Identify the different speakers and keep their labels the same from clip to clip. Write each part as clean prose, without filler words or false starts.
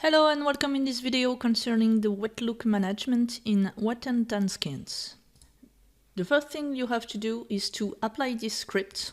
Speaker 1: Hello and welcome in this video concerning the wet look management in wet and tan skins. The first thing you have to do is to apply this script,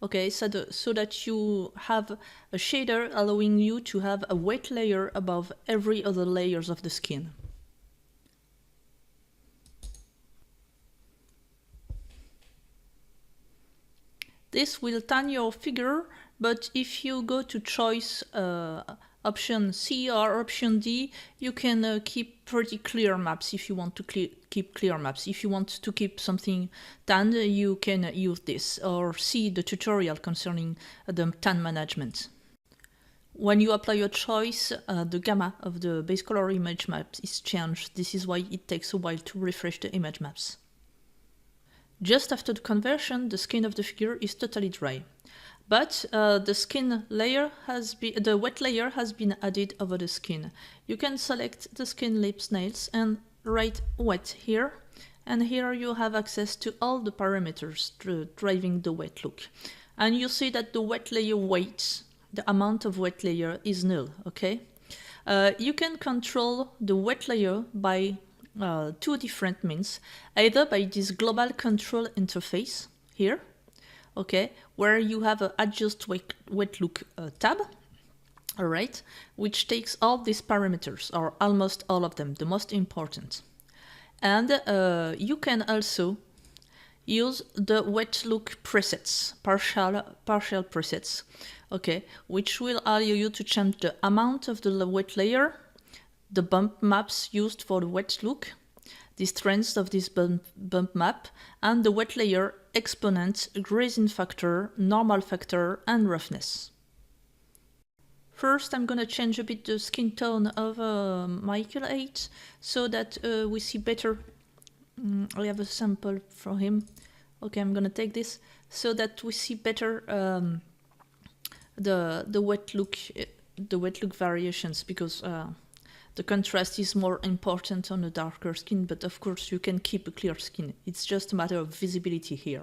Speaker 1: okay, so that you have a shader allowing you to have a wet layer above every other layers of the skin. This will tan your figure, but if you go to choice option C or option D, you can keep pretty clear maps if you want to keep clear maps. If you want to keep something tanned, you can use this or see the tutorial concerning the tan management. When you apply your choice, the gamma of the base color image maps is changed. This is why it takes a while to refresh the image maps. Just after the conversion, the skin of the figure is totally dry. But the wet layer has been added over the skin. You can select the skin, lips, nails and write wet here. And here you have access to all the parameters driving the wet look. And you see that the wet layer weight, the amount of wet layer is null, okay? You can control the wet layer by two different means, either by this global control interface here, okay, where you have an adjust wet look tab, all right, which takes all these parameters, or almost all of them, the most important. And you can also use the wet look presets, partial presets, okay, which will allow you to change the amount of the wet layer, the bump maps used for the wet look, the strength of this bump map, and the wet layer exponent, grazing factor, normal factor, and roughness. First, I'm gonna change a bit the skin tone of Michael 8 so that we see better. I have a sample for him. Okay, I'm gonna take this so that we see better the wet look variations, because the contrast is more important on a darker skin, but of course you can keep a clear skin. It's just a matter of visibility here.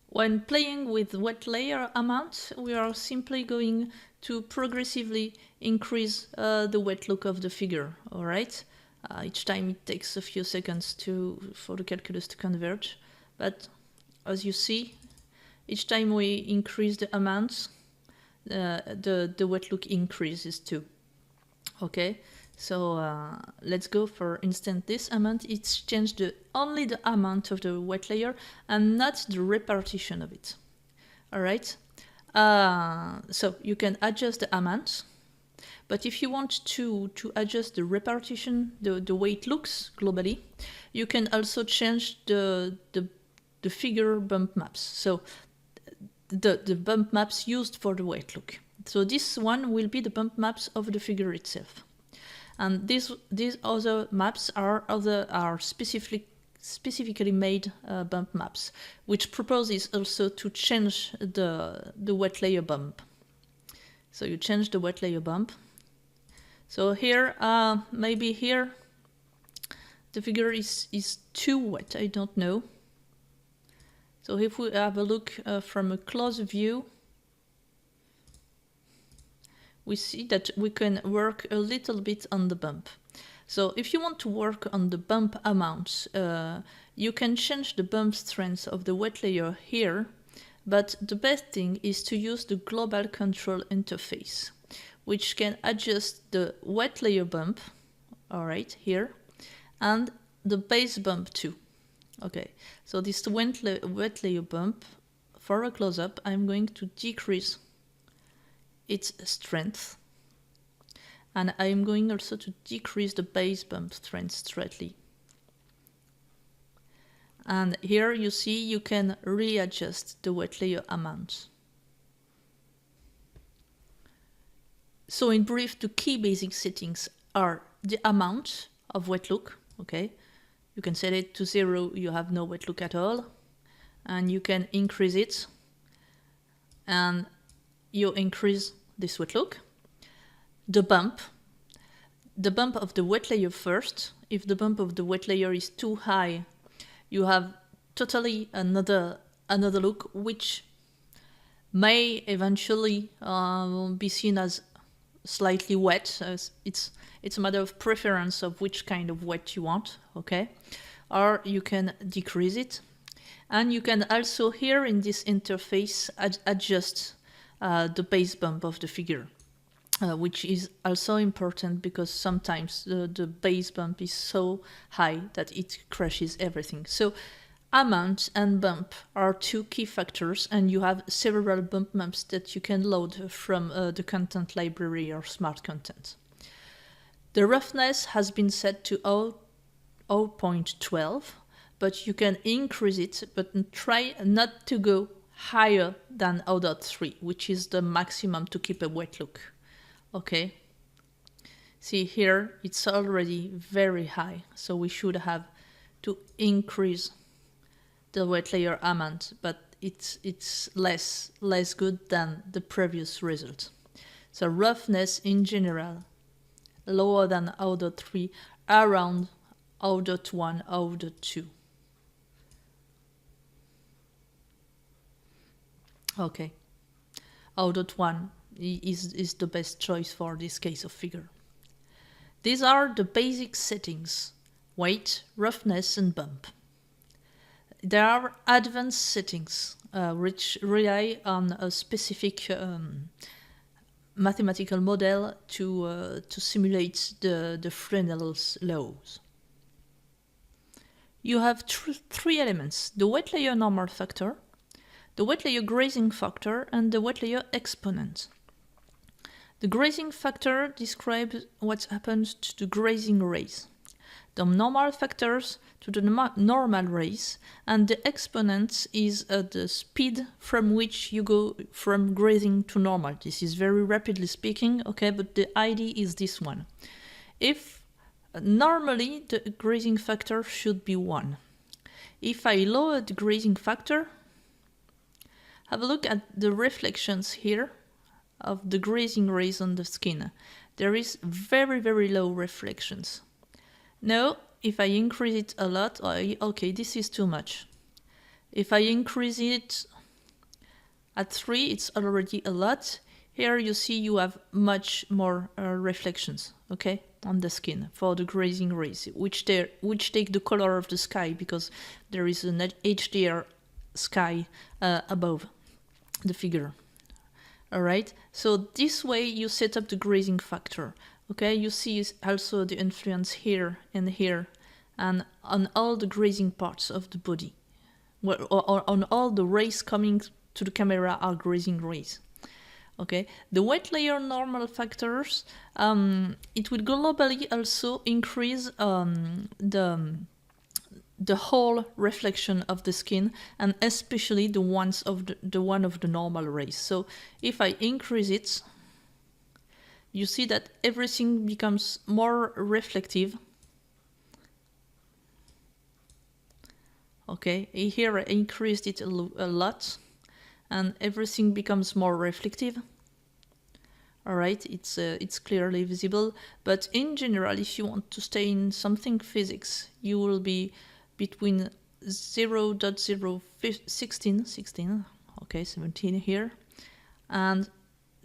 Speaker 1: When playing with wet layer amount, we are simply going to progressively increase the wet look of the figure, all right? Each time it takes a few seconds for the calculus to converge, but as you see, each time we increase the amounts, the wet look increases too. Okay, so let's go, for instance, this amount. It's changed only the amount of the wet layer and not the repartition of it. All right, so you can adjust the amount, but if you want to adjust the repartition, the way it looks globally, you can also change the figure bump maps. So the bump maps used for the wet look. So this one will be the bump maps of the figure itself. And these other maps are specifically made bump maps, which proposes also to change the wet layer bump. So you change the wet layer bump. So here, maybe here, the figure is too wet, I don't know. So if we have a look from a close view, we see that we can work a little bit on the bump. So if you want to work on the bump amount, you can change the bump strength of the wet layer here, but the best thing is to use the global control interface, which can adjust the wet layer bump, all right, here, and the base bump too. Okay, so this wet layer bump, for a close-up, I'm going to decrease its strength, and I'm going also to decrease the base bump strength slightly. And here you see you can readjust the wet layer amount. So in brief, the key basic settings are the amount of wet look, okay? You can set it to 0, you have no wet look at all, and you can increase it, and you increase this wet look. The bump of the wet layer first. If the bump of the wet layer is too high, you have totally another look, which may eventually be seen as slightly wet. It's a matter of preference of which kind of wet you want, okay? Or you can decrease it. And you can also here in this interface adjust the base bump of the figure, which is also important because sometimes the base bump is so high that it crashes everything. So amount and bump are two key factors, and you have several bump maps that you can load from the content library or smart content. The roughness has been set to 0.12, but you can increase it, but try not to go higher than 0.3, which is the maximum to keep a wet look. Okay. See here, it's already very high, so we should have to increase the wet layer amount, but it's less good than the previous result. So roughness in general, lower than 0.3, around 0.1, 0.2. Okay, 0.1 is the best choice for this case of figure. These are the basic settings: weight, roughness, and bump. There are advanced settings which rely on a specific mathematical model to simulate the Fresnel's laws. You have three elements: the wet layer normal factor, the wet layer grazing factor, and the wet layer exponent. The grazing factor describes what happens to the grazing rays, the normal factors to the normal rays, and the exponent is the speed from which you go from grazing to normal. This is very rapidly speaking, okay, but the idea is this one. If normally the grazing factor should be 1. If I lower the grazing factor, have a look at the reflections here of the grazing rays on the skin. There is very, very low reflections. Now, if I increase it a lot, okay, this is too much. If I increase it at 3, it's already a lot. Here you see you have much more reflections, okay, on the skin for the grazing rays, which take the color of the sky because there is an HDR sky above the figure. All right, so this way you set up the grazing factor. Okay, you see also the influence here and here, and on all the grazing parts of the body. Well, or on all the rays coming to the camera are grazing rays. Okay, the wet layer normal factors, it will globally also increase the whole reflection of the skin, and especially the ones of the one of the normal rays. So if I increase it, you see that everything becomes more reflective. Okay, here I increased it a lot, and everything becomes more reflective. All right, it's clearly visible. But in general, if you want to stay in something physics, you will be between 0.016, okay, 17 here, and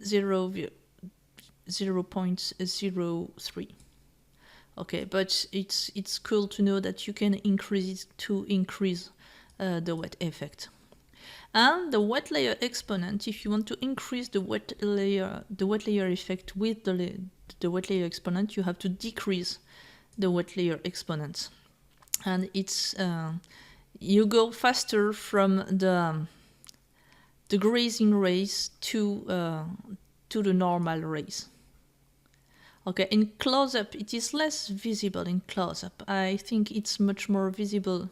Speaker 1: 0.03. Okay, but it's cool to know that you can increase it to increase the wet effect. And the wet layer exponent, if you want to increase the wet layer effect with the wet layer exponent, you have to decrease the wet layer exponent. And it's you go faster from the grazing rays to the normal rays. Okay, in close-up it is less visible. In close-up I think it's much more visible.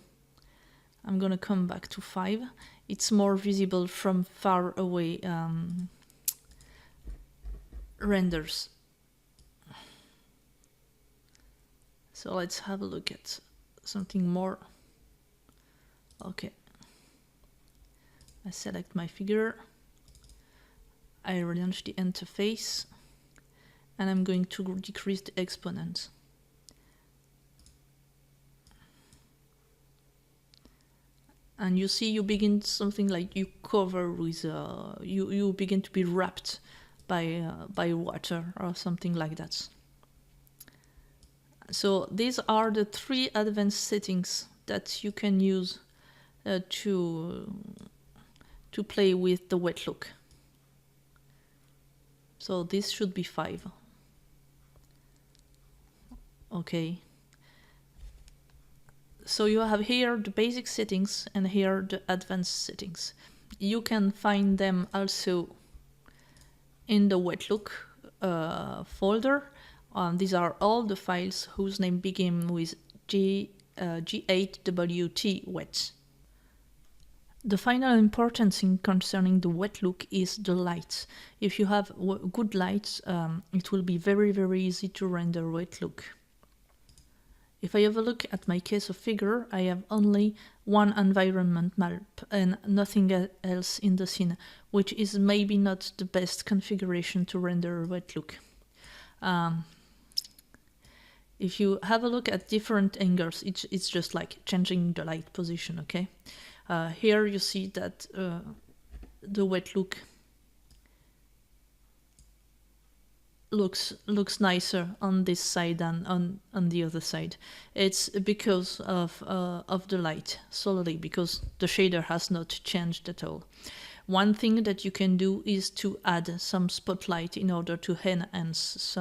Speaker 1: I'm gonna come back to 5. It's more visible from far away renders. So let's have a look at something more. Okay, I select my figure, I relaunch the interface, and I'm going to decrease the exponent. And you see you begin something like you cover with, you begin to be wrapped by water or something like that. So these are the 3 advanced settings that you can use to play with the wet look. So this should be 5. Okay. So you have here the basic settings and here the advanced settings. You can find them also in the wet look folder. These are all the files whose name begin with G8WT wet. The final important thing concerning the wet look is the lights. If you have good lights, it will be very, very easy to render wet look. If I have a look at my case of figure, I have only one environment map and nothing else in the scene, which is maybe not the best configuration to render a wet look. If you have a look at different angles, it's just like changing the light position, okay? Here you see that the wet look looks nicer on this side than on the other side. It's because of the light solely, because the shader has not changed at all. One thing that you can do is to add some spotlight in order to enhance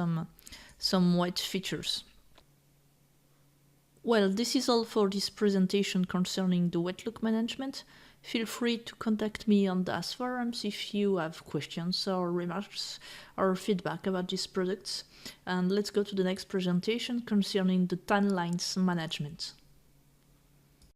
Speaker 1: some wet features. Well, this is all for this presentation concerning the wet look management. Feel free to contact me on the Ask forums if you have questions or remarks or feedback about these products. And let's go to the next presentation concerning the timelines management.